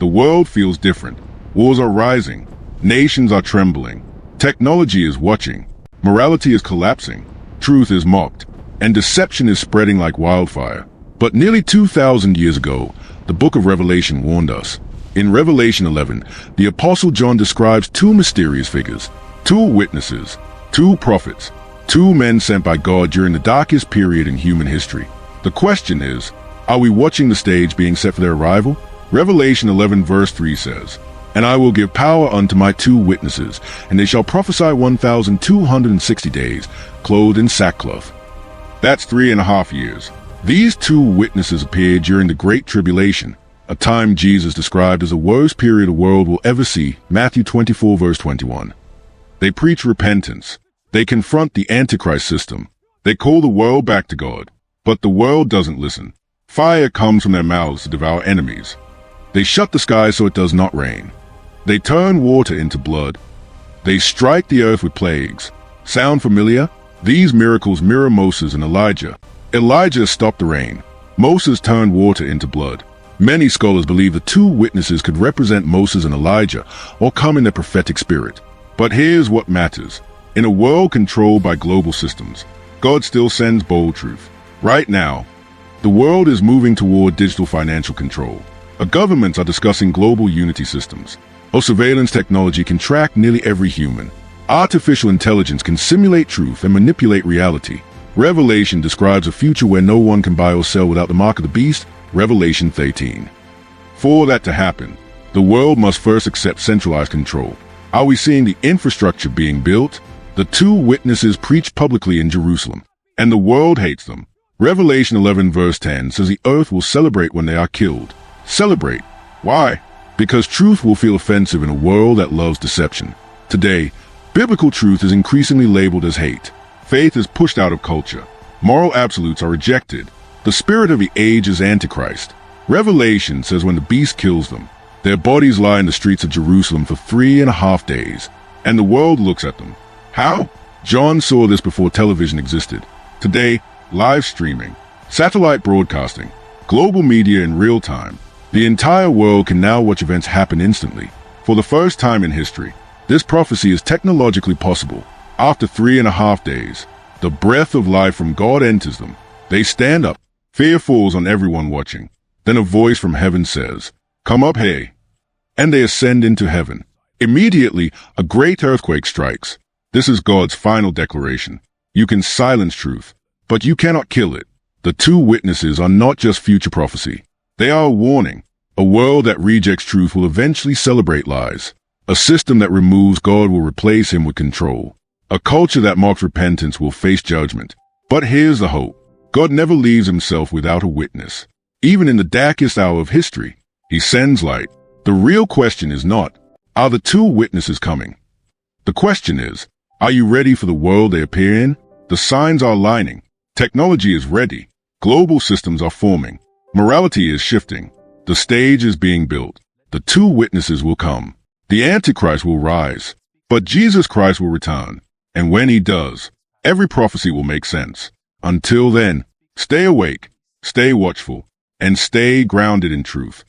The world feels different. Wars are rising. Nations are trembling. Technology is watching. Morality is collapsing. Truth is mocked. And deception is spreading like wildfire. But nearly 2,000 years ago, the book of Revelation warned us. In Revelation 11, the Apostle John describes two mysterious figures, two witnesses, two prophets, two men sent by God during the darkest period in human history. The question is, are we watching the stage being set for their arrival? Revelation 11 verse 3 says, "And I will give power unto my two witnesses, and they shall prophesy 1,260 days, clothed in sackcloth." That's 3.5 years. These two witnesses appeared during the Great Tribulation, a time Jesus described as the worst period the world will ever see, Matthew 24 verse 21. They preach repentance. They confront the Antichrist system. They call the world back to God. But the world doesn't listen. Fire comes from their mouths to devour enemies. They shut the sky so it does not rain. They turn water into blood. They strike the earth with plagues. Sound familiar? These miracles mirror Moses and Elijah. Elijah stopped the rain. Moses turned water into blood. Many scholars believe the two witnesses could represent Moses and Elijah or come in their prophetic spirit. But here's what matters. In a world controlled by global systems, God still sends bold truth. Right now, the world is moving toward digital financial control. Governments are discussing global unity systems. Surveillance technology can track nearly every human. Artificial intelligence can simulate truth and manipulate reality. Revelation describes a future where no one can buy or sell without the mark of the beast, Revelation 13. For that to happen, the world must first accept centralized control. Are we seeing the infrastructure being built? The two witnesses preach publicly in Jerusalem, and the world hates them. Revelation 11 verse 10 says the earth will celebrate when they are killed. Celebrate. Why? Because truth will feel offensive in a world that loves deception. Today, biblical truth is increasingly labeled as hate. Faith is pushed out of culture. Moral absolutes are rejected. The spirit of the age is Antichrist. Revelation says when the beast kills them, their bodies lie in the streets of Jerusalem for 3.5 days, and the world looks at them. How? John saw this before television existed. Today, live streaming, satellite broadcasting, global media in real time. The entire world can now watch events happen instantly. For the first time in history, this prophecy is technologically possible. After 3.5 days, the breath of life from God enters them. They stand up. Fear falls on everyone watching. Then a voice from heaven says, "Come up, hey." And they ascend into heaven. Immediately, a great earthquake strikes. This is God's final declaration. You can silence truth, but you cannot kill it. The two witnesses are not just future prophecy. They are a warning. A world that rejects truth will eventually celebrate lies. A system that removes God will replace him with control. A culture that mocks repentance will face judgment. But here's the hope. God never leaves himself without a witness. Even in the darkest hour of history, he sends light. The real question is not, are the two witnesses coming? The question is, are you ready for the world they appear in? The signs are aligning. Technology is ready. Global systems are forming. Morality is shifting. The stage is being built. The two witnesses will come. The Antichrist will rise. But Jesus Christ will return. And when he does, every prophecy will make sense. Until then, stay awake, stay watchful, and stay grounded in truth.